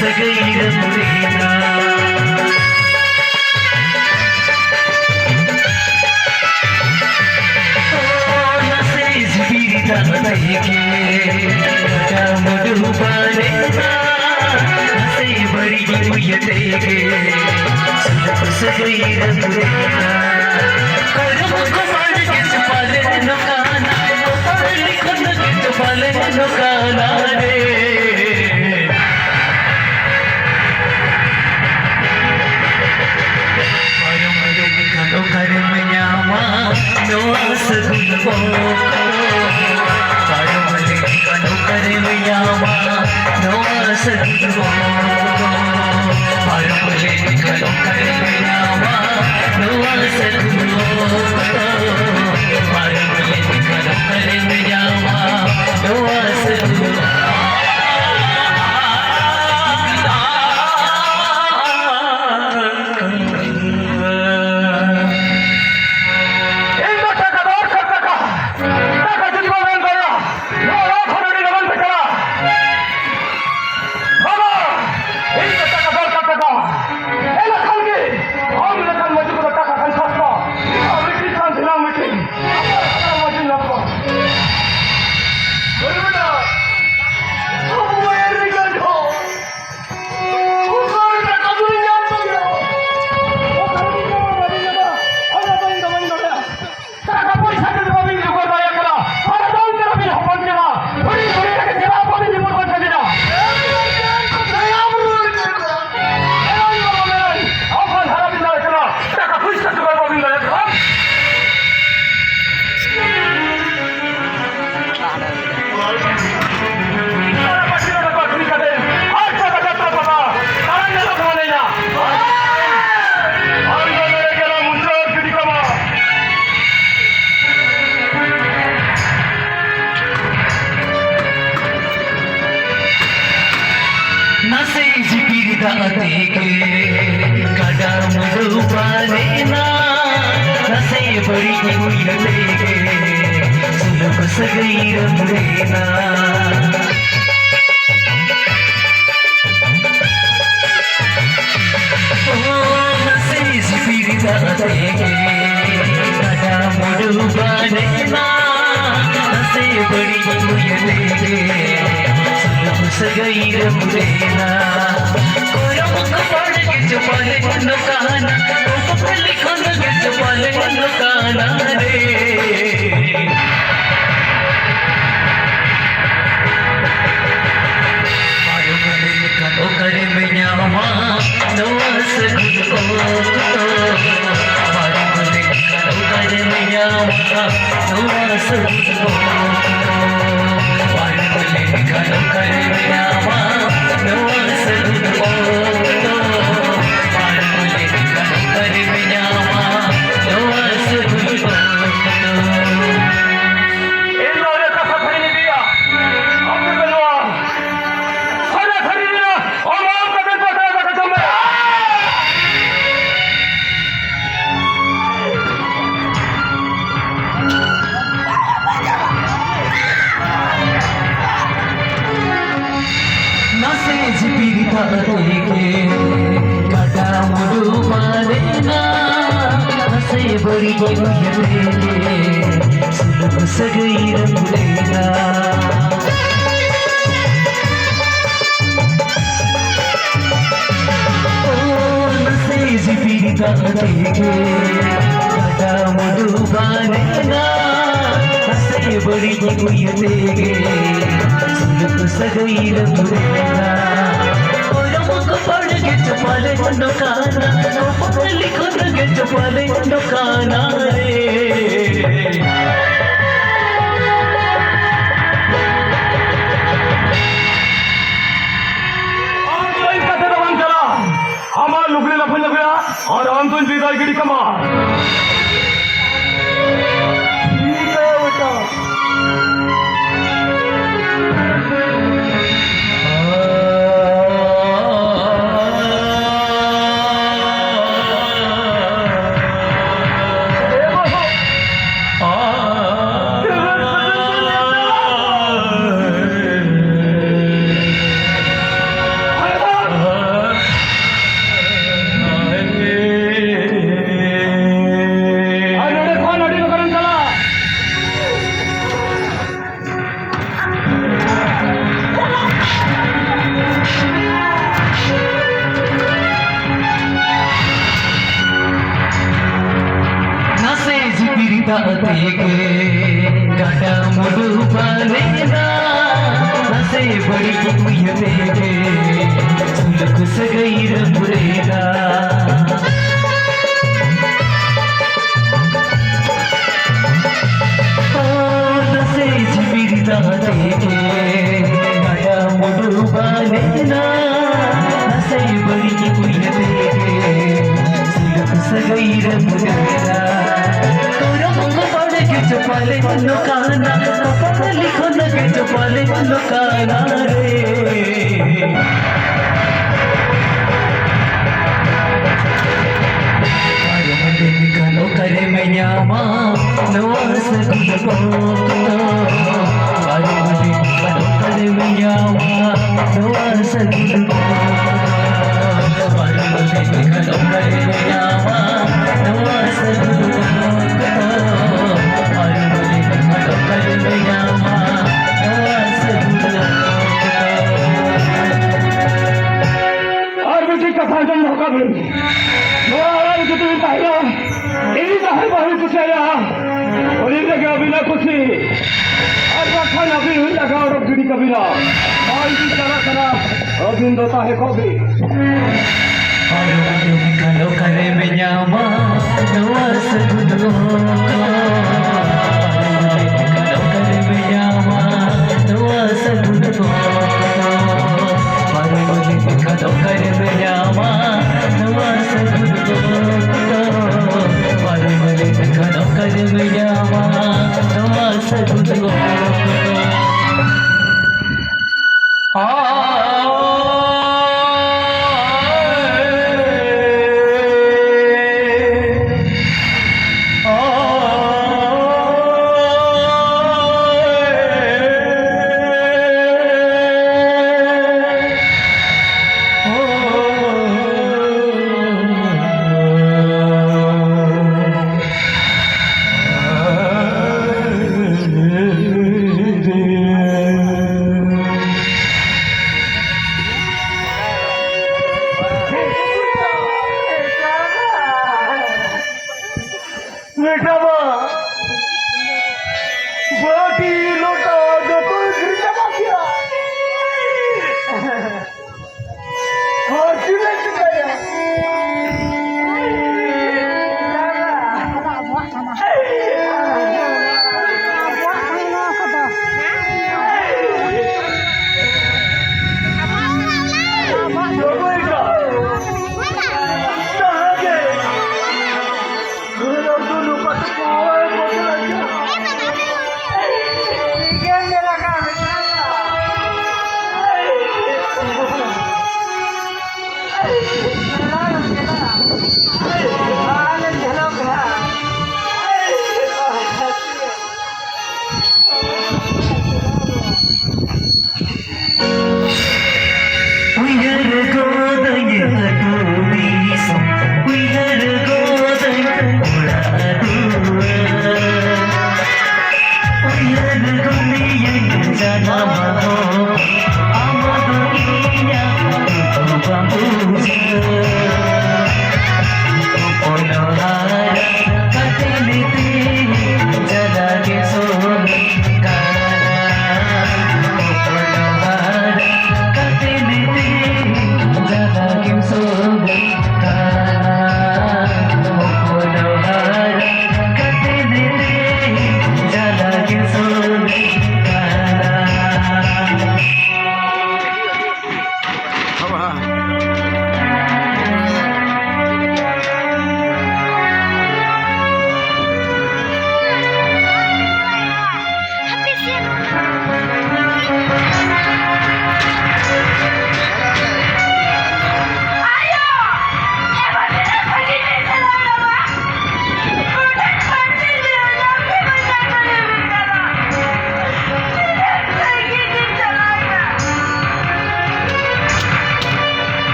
सगैर मुरेना बड़ी हुई सगैर मुरेना बड़ी हुई सगैर मुरेना सगैर मुरेना चुपाले नुकाना लिखन चुपाले नुकाना रे करे मैयामा नवास को करे मैयामा नवास को करे मैयामा नवास को बड़ी सगैर मुरेना बड़ी सगैर मुरेना पढ़ के चुपाले नुकाना लिखो के चुपाले नुकाना रे हमार लुगड़ी लफन लफया और हम तो विदाई गिरी कमा ठीक है बेटा तातेगे गाड़ा मुडु बनेगा नसे बड़ी कुयमेगे सुलख सगैर बुरेगा नसे जिबिर तातेगे गाड़ा मुडु बनेगा नसे बड़ी कुयमेगे सुलख सगैर बुरेगा चपाले लुकाना कपड़ा लिखो लगे चपाले लुकाना रे निकालो करे मैं यामा नवास गुलबो निकालो करे मैं यामा नवास गुलबो निकालो करे मैं यामा नवास गुलबो Kafadan hokabil. Noalar gitu tayo. Ini dahil bahul ko saya. Uli lagi abila kusi. Arba khan abhi hui laga aur abdi kabila. Aaj ki sara sara. Abin dota hai kobi. Aru nikalo kare mein yama nawas gudo. Nikalo kare mein yama nawas gudo. Nikalo kare mein yama nawas gudo. Nikalo kare mein yama nawas gudo.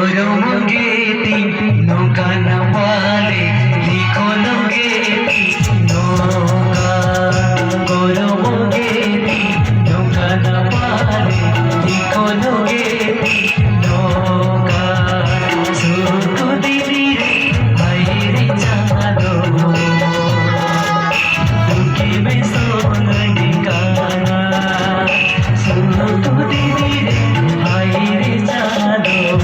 गरमगेती नौका न पाले लिखो गेती नौका गरमगेती नौका न पाले लिखो गेती नौका सुख दिली रे বাইরে চাঁদো दुखी में सोनगी गाना सुख दिली रे বাইরে চাঁদো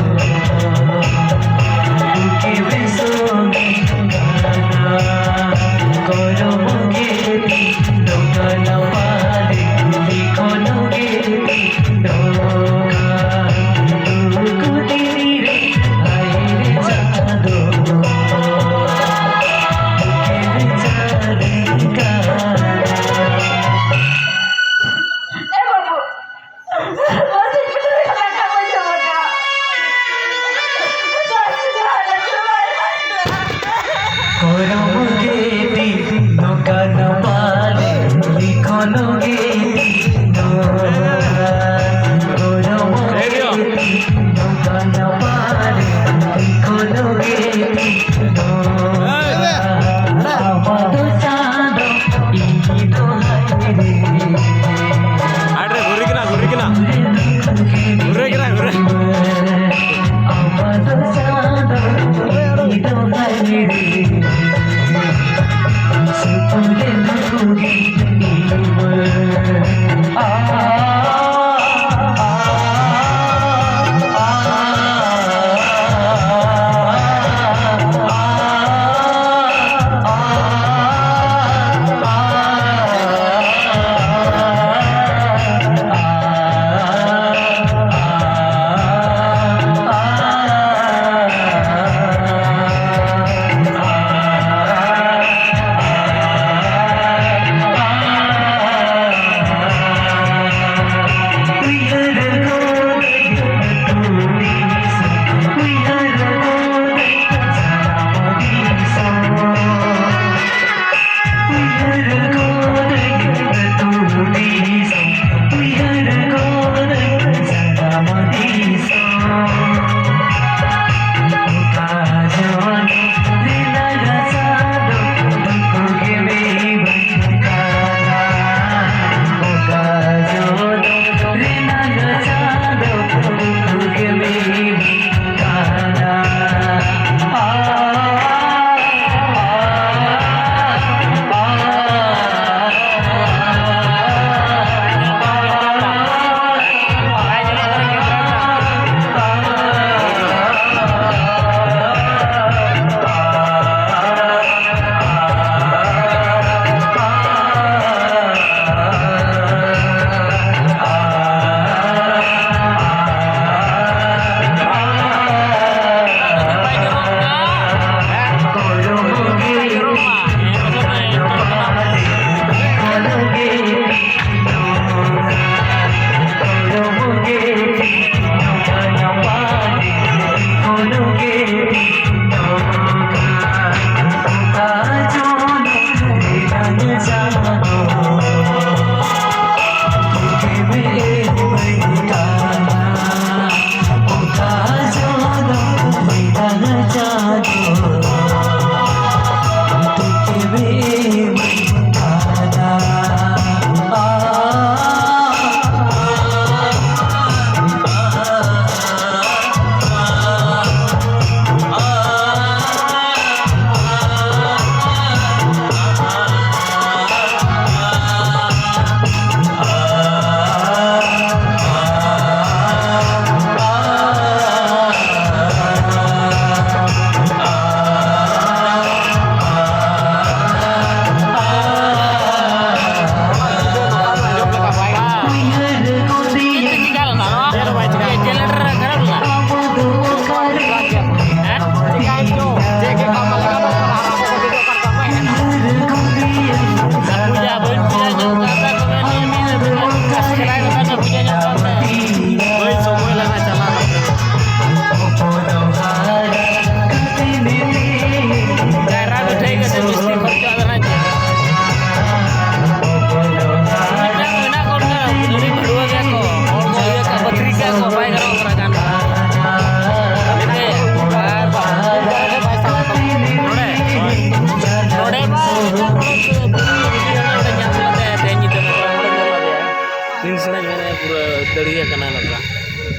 तीन सड़ा मैंने पूरा दड़िया करना लगा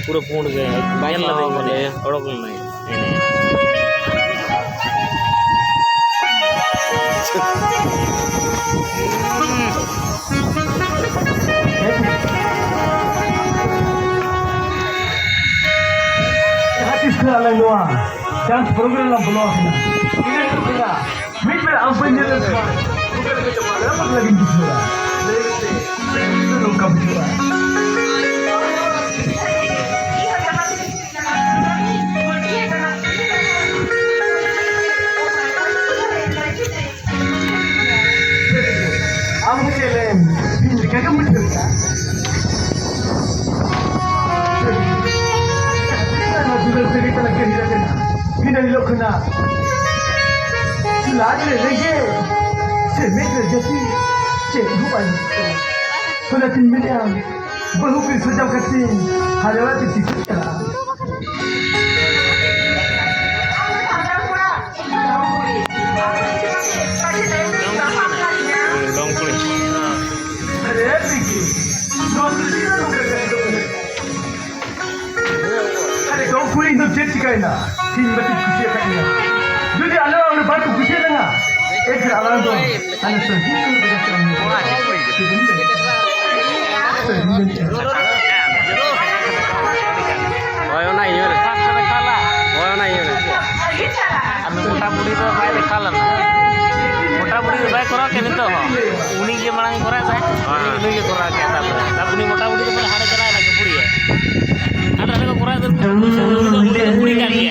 पूरा पूर्ण गए बाइक लगे मुझे अड़क नहीं Dance program lang belum na. Ini tu kita. Mungkin apa yang dia lakukan? Bukan kita malah apa lagi bicara. Itu longkap bicara. Aku celen. Ini kagak betul ya. Sudah cerita lagi dia kena. Kita lihat kena. Lagi lagi. Semua jadi cerupan. Pada timnya, baru bersajam kasih. Hanya itu kita. Kuling tu jadi kaya, tin betul kusia kaya. Jadi alam orang baru kusia dengar. Ekor alam tu, alam tu hidup berjaya. Wah, orang ini orang tak kalah. Wah, orang ini orang. Anu muda budi tu baik kalah. Muda budi baik korang kini tu. Uni je malang korang saya. Uni je korang kaya tak. Tapi uni muda budi tu malah ada cara lagi budi ya. Ada kurang tu budi kan dia.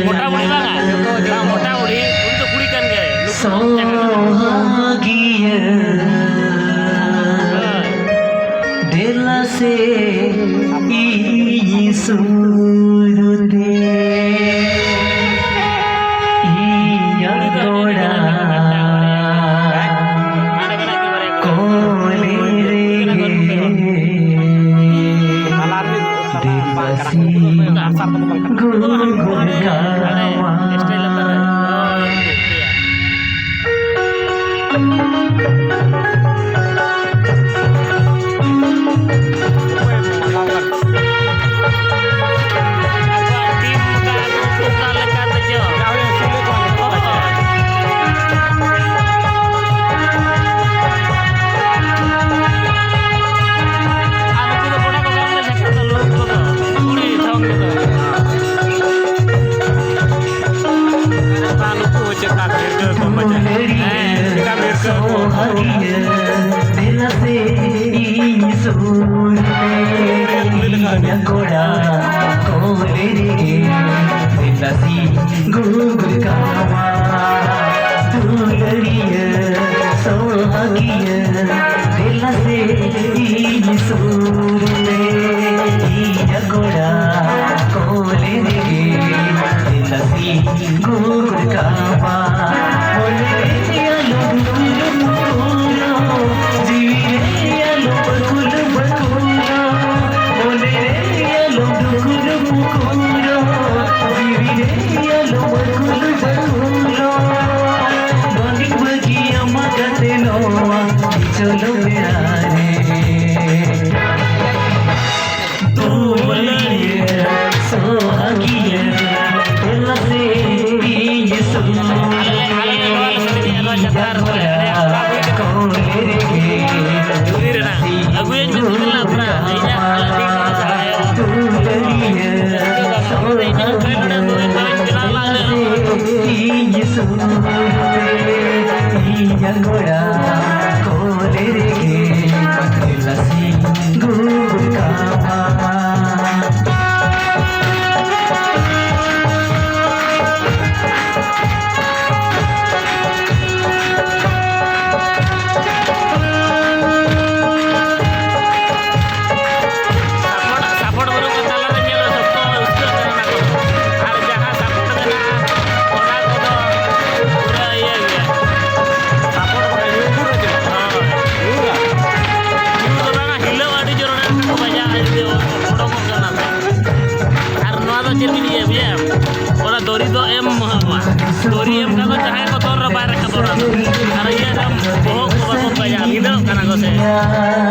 Muda budi mana? Nah muda budi untuk budi kan dia. Sohagiya dela se isurde iya goda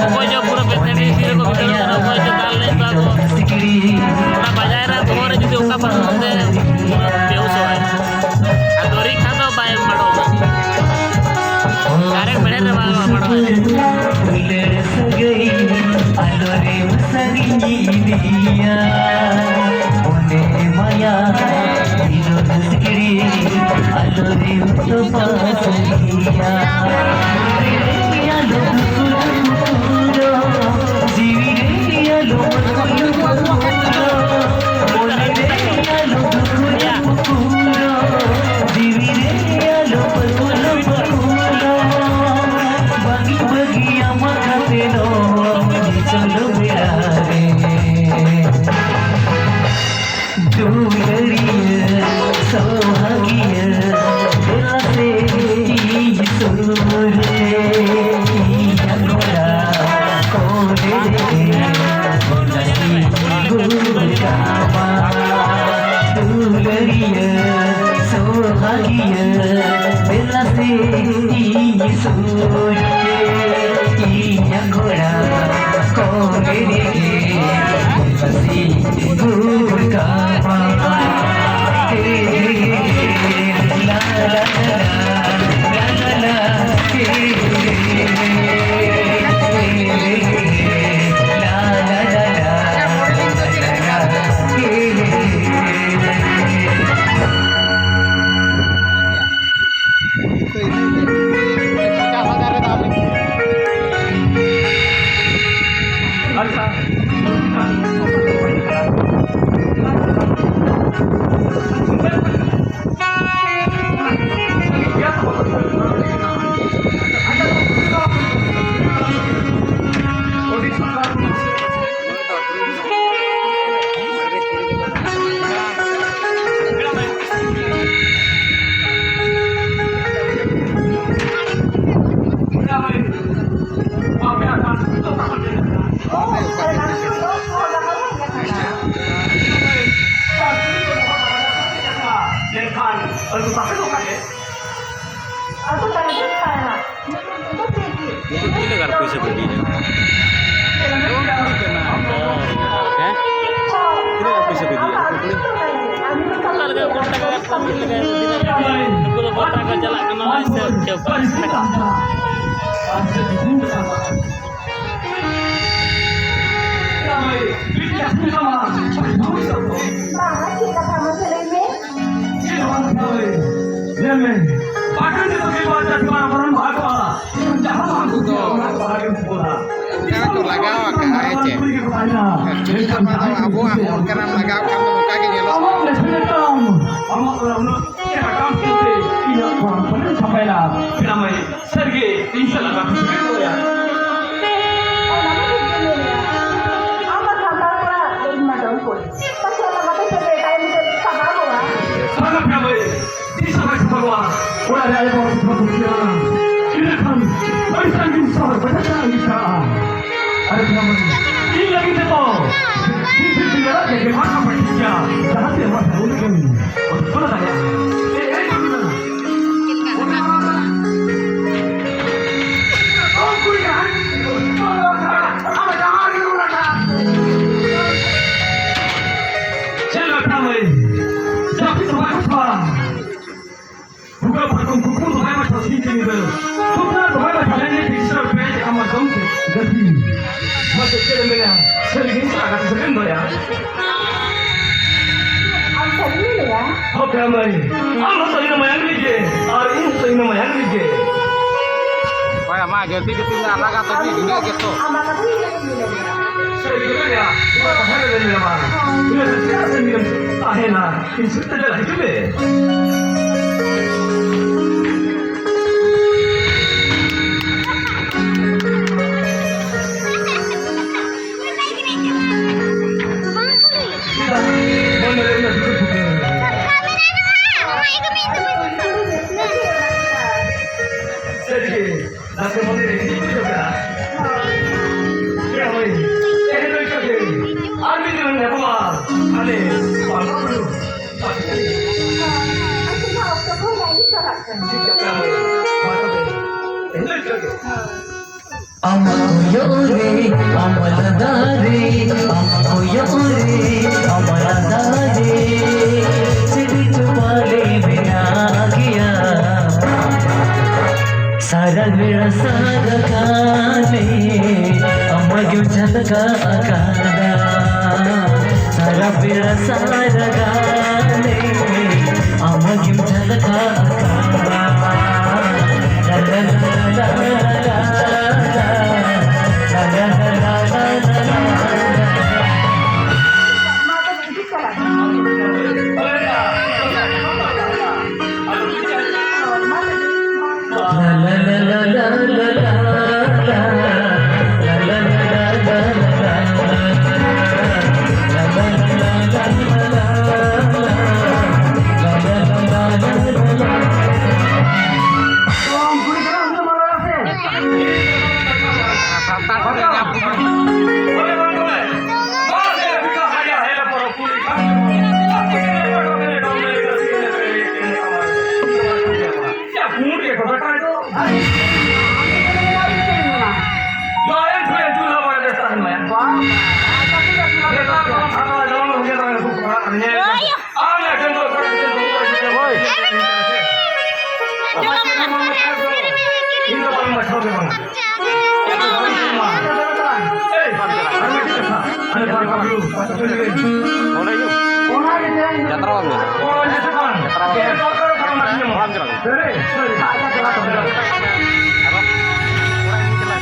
Pokoknya pura PTD प्रेम सगी दिया ओने माया दिलो दसगिरी आलो रे तो पासलिया आलो कुकुरो जीवी रे आलो कुकुरो बोले रे आलो कुकुरो जीवी रे आलो कुकुरो बगी बगी आमा खाते नो चलो मेरा रे दुलरिया सोहागिया दिल से सुरे यंगोरा कोरे नसी गुलकामा दुलरिया सोहागिया दिल से सुरे यंगोरा कोरे नसी गुलकामा la la la la la सारा वेळा सारा काने अम्मा घेऊन झलकाकारा सारा बेड़ा सारगाने आमगिम झलकाकारा ला ला ला ला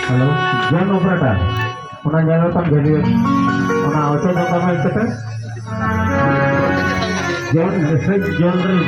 Halo, jangan operator. Una jangan pan jadi. Una auto jangan itu kan. Jangan